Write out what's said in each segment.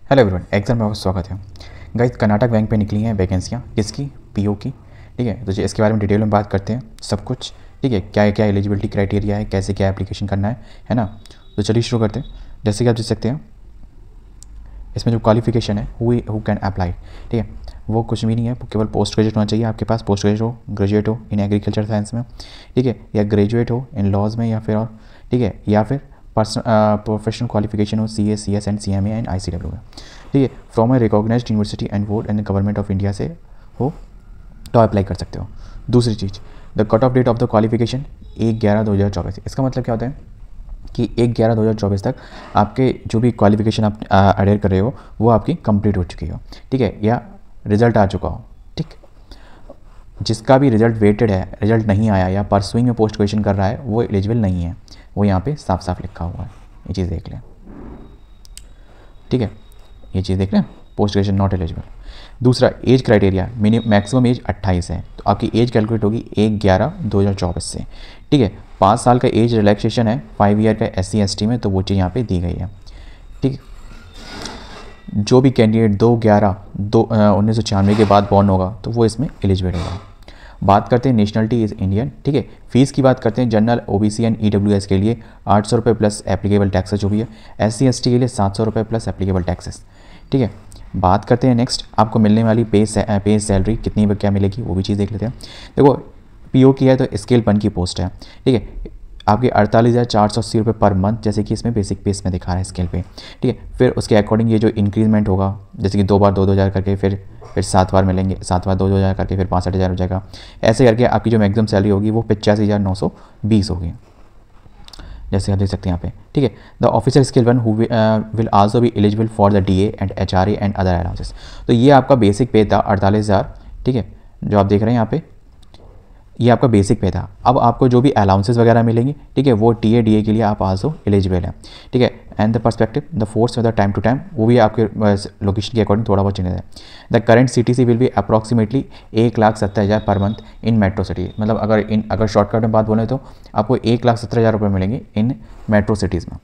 Hello everyone, exam में आपका स्वागत है। गाइस, कर्नाटक बैंक पे निकली हैं वैकेंसियाँ, किसकी? पीओ की। ठीक है, तो इसके बारे में डिटेल में बात करते हैं सब कुछ। ठीक है, क्या क्या एलिजिबिलिटी क्राइटेरिया है, कैसे क्या एप्लीकेशन करना है ना। तो चलिए शुरू करते हैं। जैसे कि आप देख सकते हैं इसमें जो क्वालिफिकेशन है हु कैन अप्लाई, ठीक है, वो कुछ भी नहीं है, केवल पोस्ट ग्रेजुएट होना चाहिए आपके पास। पोस्ट ग्रेजुएट हो इन एग्रीकल्चर साइंस में, ठीक है, या ग्रेजुएट हो इन लॉज में, या फिर और, ठीक है, या फिर प्रोफेशनल क्वालिफिकेशन हो C S and CMA and ICW में, ठीक है, from a recognised university and board and government of India से हो तो अप्लाई कर सकते हो। दूसरी चीज़, the cut off date of the qualification 1/11/2024। इसका मतलब क्या होता है कि 1/11/2024 तक आपके जो भी क्वालिफिकेशन आप एडेयर कर रहे हो वो आपकी कंप्लीट हो चुकी हो, ठीक है, या रिजल्ट आ चुका हो। ठीक, जिसका भी रिजल्ट वेटेड है, रिजल्ट नहीं आया या परसुइंग में पोस्ट ग्रेजुएशन कर रहा है वो एलिजिबल नहीं है। वो यहाँ पे साफ साफ लिखा हुआ है, ये चीज़ देख लें। ठीक है, ये चीज़ देख लें, पोस्ट ग्रेजुएशन नॉट एलिजिबल। दूसरा, एज क्राइटेरिया मैक्सिमम एज 28 है, तो आपकी एज कैलकुलेट होगी 1/11/2024 से। ठीक है, 5 साल का एज रिलैक्सेशन है, 5 ईयर का SC ST में, तो वो चीज़ यहाँ पे दी गई है। ठीक, जो भी कैंडिडेट 2/11/1996 के बाद बॉर्न होगा तो वो इसमें एलिजिबल होगा। बात करते हैं नेशनलिटी इज़ इंडियन। ठीक है, फीस की बात करते हैं, जनरल OBC एंड EWS के लिए 800 रुपये प्लस एप्लीकेबल टैक्सेस जो भी है, SC ST के लिए 700 रुपये प्लस एप्लीकेबल टैक्सेस। ठीक है, बात करते हैं नेक्स्ट, आपको मिलने वाली पे सैलरी कितनी क्या मिलेगी वो भी चीज़ देख लेते हैं। देखो, PO की है तो स्केल 1 की पोस्ट है, ठीक है, आपके 48,480 रुपये पर मंथ, जैसे कि इसमें बेसिक पे इसमें दिखा रहा है स्केल पे। ठीक है, फिर उसके अकॉर्डिंग ये जो इंक्रीजमेंट होगा, जैसे कि 2 बार 2,000 करके, फिर 7 बार मिलेंगे, 7 बार 2,000 करके, फिर 65,000 हो जाएगा। ऐसे करके आपकी जो मैक्सिमम सैलरी होगी वो 85,920 होगी, जैसे आप देख सकते हैं यहाँ पे। ठीक है, the officer scale 1 will also be eligible for the DA and HRA and other allowances. तो ये आपका बेसिक पे था 48,000, ठीक है, जो आप देख रहे हैं यहाँ पे, ये आपका बेसिक पे था। अब आपको जो भी अलाउंसेस वगैरह मिलेंगे, ठीक है, वो TA DA के लिए आप आल्सो एलिजिबल है। ठीक है, and the perspective the force the time to time, वो भी आपके लोकेशन के अकॉर्डिंग थोड़ा बहुत चेंज है। The current CTC will be approximately 1,70,000 per month in metro city. मतलब अगर शॉर्टकट में बात बोलें तो आपको 1,70,000 रुपये मिलेंगे इन मेट्रो सिटीज़ में।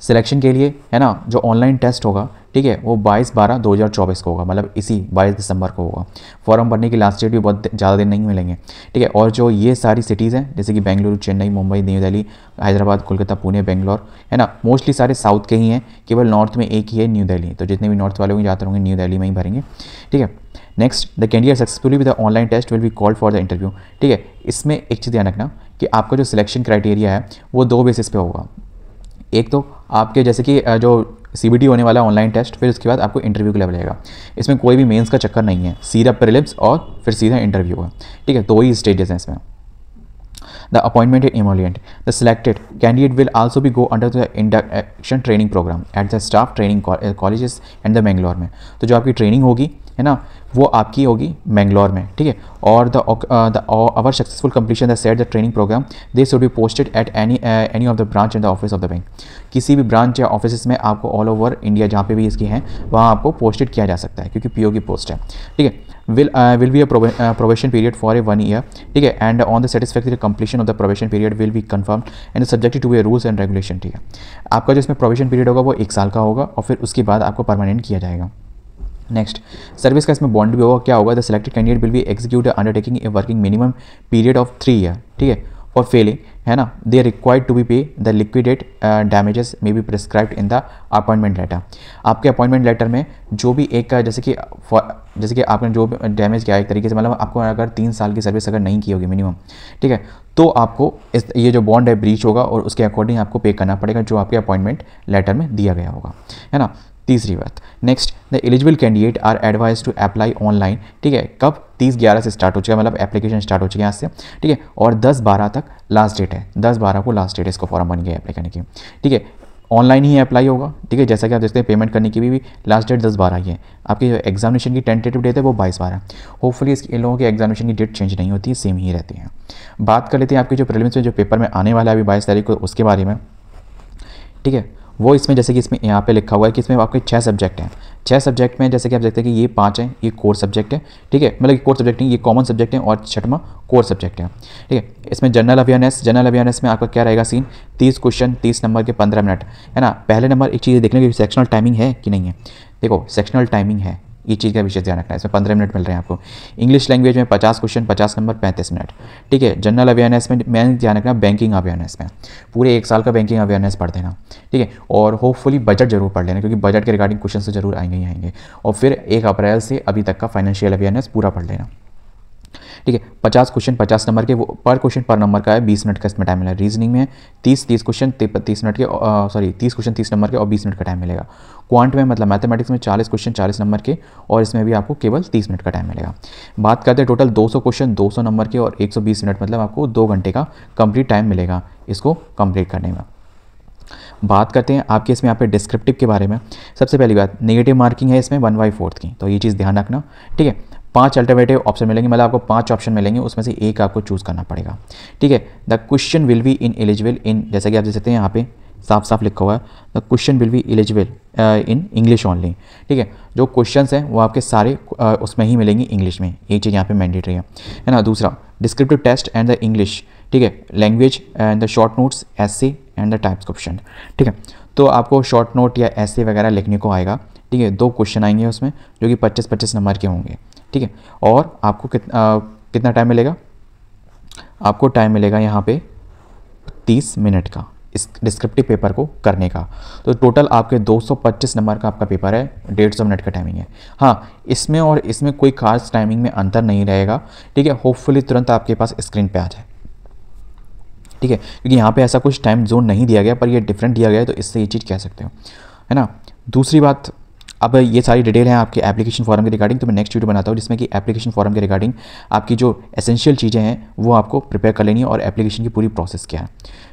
सिलेक्शन के लिए है ना, जो ऑनलाइन टेस्ट होगा, ठीक है, वो 22/12/2024 को होगा, मतलब इसी 22 दिसंबर को होगा। फॉर्म भरने की लास्ट डेट भी बहुत ज़्यादा दिन नहीं मिलेंगे। ठीक है, और जो ये सारी सिटीज़ हैं जैसे कि बेंगलुरु, चेन्नई, मुंबई, न्यू दिल्ली, हैदराबाद, कोलकाता, पुणे, बेंगलोर, है ना, मोस्टली सारे साउथ के ही हैं, केवल नॉर्थ में एक ही है, न्यू दिल्ली। तो जितने भी नॉर्थ वाले होंगे ज़्यादातर होंगे न्यू दिल्ली में ही भरेंगे। ठीक है, next, the candidate successfully with the online test will be called for the interview. ठीक है, इसमें एक चीज़ ध्यान रखना कि आपका जो सिलेक्शन क्राइटेरिया है वो 2 बेसिस पे होगा। एक तो आपके जैसे कि जो CBT होने वाला है ऑनलाइन टेस्ट, फिर उसके बाद आपको इंटरव्यू के लेवल आएगा। इसमें कोई भी मेंस का चक्कर नहीं है, सीधा प्रीलिम्स और फिर सीधा इंटरव्यू है। ठीक है, 2 ही स्टेजेस हैं इसमें। The appointment and emolument. The selected candidate will also be go under the induction training program at the staff training colleges and the Bangalore में। तो जो आपकी ट्रेनिंग होगी है ना, वो आपकी होगी मैंगलोर में। ठीक है, और our successful completion the said the training program they should be posted at any of the branch and the office of the bank। किसी भी ब्रांच या ऑफिस में आपको ऑल ओवर इंडिया जहाँ पे भी इसकी हैं वहाँ आपको पोस्टेड किया जा सकता है, क्योंकि PO की पोस्ट है। ठीक है, will be a probation period for a 1 year। ठीक है, and on the satisfactory completion of the probation period will be confirmed and subject to a rules and regulation। ठीक है, आपका जो इसमें probation period होगा वो 1 साल का होगा और फिर उसके बाद आपको परमानेंट किया जाएगा। नेक्स्ट, सर्विस का इसमें बॉन्ड भी होगा। क्या होगा? The selected candidate will be execute undertaking a working minimum period of 3 year. ठीक है, और फेलिंग है ना, they are required to be pay the liquidate damages may be prescribed in the appointment letter. आपके अपॉइंटमेंट लेटर में जो भी एक जैसे कि आपने जो डैमेज किया एक तरीके से, मतलब आपको अगर 3 साल की सर्विस अगर नहीं की होगी मिनिमम, ठीक है, तो आपको ये जो बॉन्ड है ब्रीच होगा और उसके अकॉर्डिंग आपको पे करना पड़ेगा जो आपके अपॉइंटमेंट लेटर में दिया गया होगा, है ना। तीसरी बात, next, the eligible candidate are advise to apply online. ठीक है, कब? 30/11 से स्टार्ट हो चुका है, मतलब एप्लीकेशन स्टार्ट हो चुकी है आज से। ठीक है, और 10/12 तक लास्ट डेट है, 10/12 को लास्ट डेट है इसको फॉर्म बन गया अप्लाई करने की। ठीक है, ऑनलाइन ही अप्लाई होगा। ठीक है, जैसा कि आप देखते हैं पेमेंट करने की भी लास्ट डेट 10/12 ही है। आपकी जो एग्जामिनेशन की टेंटेटिव डेट है वो 22/12 है। होपफुली इन लोगों की एग्जामिनेशन की डेट चेंज नहीं होती है, सेम ही रहती है। बात कर लेते हैं आपकी जो प्रीलिम्स में जो पेपर में आने वाला है अभी 22 तारीख को, उसके बारे में। ठीक है, वो इसमें जैसे कि इसमें यहाँ पे लिखा हुआ है कि इसमें आपके 6 सब्जेक्ट हैं, 6 सब्जेक्ट में जैसे कि आप देखते हैं कि ये 5 हैं, ये कोर सब्जेक्ट है, ठीक है, मतलब कोर सब्जेक्ट नहीं, ये कॉमन सब्जेक्ट है और 6वां कोर सब्जेक्ट है, ठीक है। इसमें जनरल अवेयरनेस में आपका क्या रहेगा सीन, 30 क्वेश्चन 30 नंबर के 15 मिनट, है ना। पहले नंबर एक चीज़ देख लेंगे सेक्शनल टाइमिंग है कि नहीं है। देखो सेक्शनल टाइमिंग है, ये चीज़ का विशेष ध्यान रखना है, इसमें 15 मिनट मिल रहे हैं आपको। इंग्लिश लैंग्वेज में 50 क्वेश्चन 50 नंबर 35 मिनट, ठीक है। जनरल अवेयरनेस में मैंने ध्यान रखना बैंकिंग अवेयरनेस में पूरे 1 साल का बैंकिंग अवेयरनेस पढ़ देना, ठीक है। और होपफुली बजट जरूर पढ़ लेना, क्योंकि बजट के रिगार्डिंग क्वेश्चन तो जरूर आएंगे ही आएंगे। और फिर 1 अप्रैल से अभी तक का फाइनेंशियल अवेयरनेस पूरा पढ़ लेना, ठीक है। 50 क्वेश्चन 50 नंबर के, वो पर क्वेश्चन पर नंबर का है, 20 मिनट का इसमें टाइम मिलेगा। रीजनिंग में 30 क्वेश्चन 30 मिनट के, 30 क्वेश्चन 30 नंबर के और 20 मिनट का टाइम मिलेगा। क्वांट में मतलब मैथमेटिक्स में 40 क्वेश्चन 40 नंबर के और इसमें भी आपको केवल 30 मिनट का टाइम मिलेगा। बात करते हैं टोटल 200 क्वेश्चन 200 नंबर के और 120 मिनट, मतलब आपको 2 घंटे का कंप्लीट टाइम मिलेगा इसको कंप्लीट करने में। बात करते हैं आपके इसमें यहाँ पे डिस्क्रिप्टिव के बारे में। सबसे पहली बात नेगेटिव मार्किंग है इसमें 1/4 की, तो ये चीज़ ध्यान रखना, ठीक है। 5 अल्टरनेटिव ऑप्शन मिलेंगे, मतलब आपको 5 ऑप्शन मिलेंगे, उसमें से एक आपको चूज़ करना पड़ेगा, ठीक है। The question will be in eligible इन, जैसा कि आप देख सकते हैं यहाँ पे साफ साफ लिखा हुआ है, the question will be eligible in English only, ठीक है। जो क्वेश्चंस हैं वो आपके सारे उसमें ही मिलेंगे इंग्लिश में, ये चीज़ यहाँ पे मैंडेटरी है ना। दूसरा descriptive test and the English, ठीक है, language and the short notes essay and the types question, ठीक है। तो आपको शॉर्ट नोट या ऐसे वगैरह लिखने को आएगा, ठीक है। 2 क्वेश्चन आएंगे उसमें जो कि 25-25 नंबर के होंगे, ठीक है। और आपको कितना टाइम मिलेगा, आपको टाइम मिलेगा यहाँ पे 30 मिनट का इस डिस्क्रिप्टिव पेपर को करने का। तो टोटल आपके 225 नंबर का आपका पेपर है, 150 मिनट का टाइमिंग है। हाँ, इसमें और इसमें कोई खास टाइमिंग में अंतर नहीं रहेगा, ठीक है। होपफुली तुरंत आपके पास स्क्रीन पे आ जाए, ठीक है, क्योंकि यहाँ पे ऐसा कुछ टाइम जोन नहीं दिया गया, पर ये डिफरेंट दिया गया है, तो इससे ये चीज़ कह सकते हो, है ना। दूसरी बात, अब ये सारी डिटेल है आपके एप्लीकेशन फॉर्म के रिगार्डिंग, तो मैं नेक्स्ट वीडियो बनाता हूँ जिसमें कि एप्लीकेशन फॉर्म के रिगार्डिंग आपकी जो एसेंशियल चीज़ें हैं वो आपको प्रिपेयर कर लेनी है और एप्लीकेशन की पूरी प्रोसेस क्या है,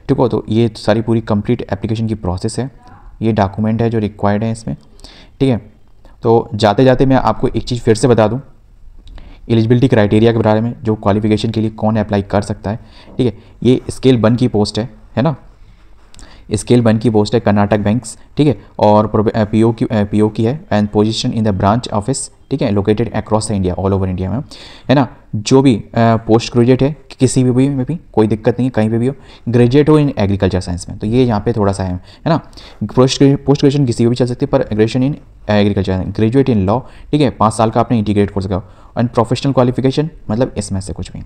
ठीक हो। तो ये सारी पूरी कंप्लीट एप्लीकेशन की प्रोसेस है, ये डॉक्यूमेंट है जो रिक्वायर्ड है इसमें, ठीक है। तो जाते जाते मैं आपको एक चीज़ फिर से बता दूँ, एलिजिबिलिटी क्राइटेरिया के बारे में, जो क्वालिफिकेशन के लिए कौन अप्लाई कर सकता है, ठीक है। ये स्केल 1 की पोस्ट है ना, स्केल 1 की पोस्ट है कर्नाटक बैंक्स, ठीक है। और पीओ की है and position in the branch office, ठीक है, located across the India, all over India में, है ना। जो भी पोस्ट ग्रेजुएट है किसी भी में भी कोई दिक्कत नहीं है, कहीं पे भी हो, ग्रेजुएट हो इन एग्रीकल्चर साइंस में, तो ये यहाँ पे थोड़ा सा है ना। पोस्ट ग्रेजुएशन किसी को भी चल सकती है, पर graduation in agriculture, graduate in law, ठीक है, 5 साल का आपने इंटीग्रेट कोर्स का, एंड प्रोफेशनल क्वालिफिकेशन मतलब इसमें से कुछ भी,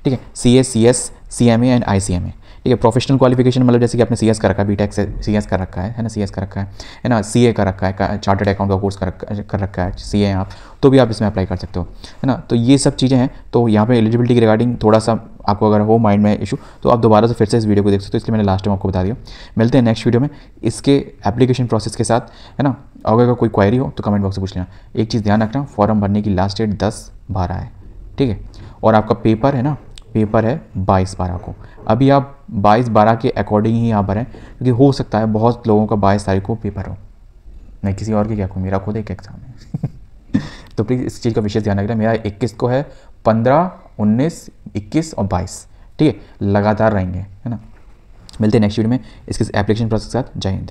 ठीक है। CS CS CMA and ICMA, ठीक है। प्रोफेशनल क्वालिफिकेशन मतलब जैसे कि आपने CS कर रखा है, बीटेक से CS कर रखा है ना, CS कर रखा है ना, CA कर रखा है, चार्टर्ड अकाउंट का कोर्स कर रखा है, CA हैं आप, तो भी आप इसमें अप्लाई कर सकते हो, है ना। तो ये सब चीज़ें हैं। तो यहाँ पे एलिजिबिलिटी के रिगार्डिंग थोड़ा सा आपको अगर हो माइंड में इशू, तो आप दोबारा से फिर से इस वीडियो को देख सकते हो, इसलिए मैंने लास्ट टाइम आपको बता दिया। मिलते हैं नेक्स्ट वीडियो में इसके एप्लीकेशन प्रोसेस के साथ, है ना। अगर कोई क्वायरी हो तो कमेंट बॉक्स में पूछ लेना। एक चीज़ ध्यान रखना, फॉर्म भरने की लास्ट डेट 10/12 है, ठीक है। और आपका पेपर है ना, पेपर है 22/12 को। अभी आप 22/12 के अकॉर्डिंग ही यहाँ भरें, क्योंकि हो सकता है बहुत लोगों का 22 तारीख को पेपर हो, मैं किसी और की क्या कहूँ, मेरा खुद एक एग्ज़ाम है तो प्लीज़ इस चीज़ का विशेष ध्यान रखना। मेरा 21 को है, 15, 19, 21 और 22, ठीक है, लगातार रहेंगे, है ना। मिलते हैं नेक्स्ट वीडियो में इसके एप्लीकेशन प्रोसेस के साथ। जय हिंद।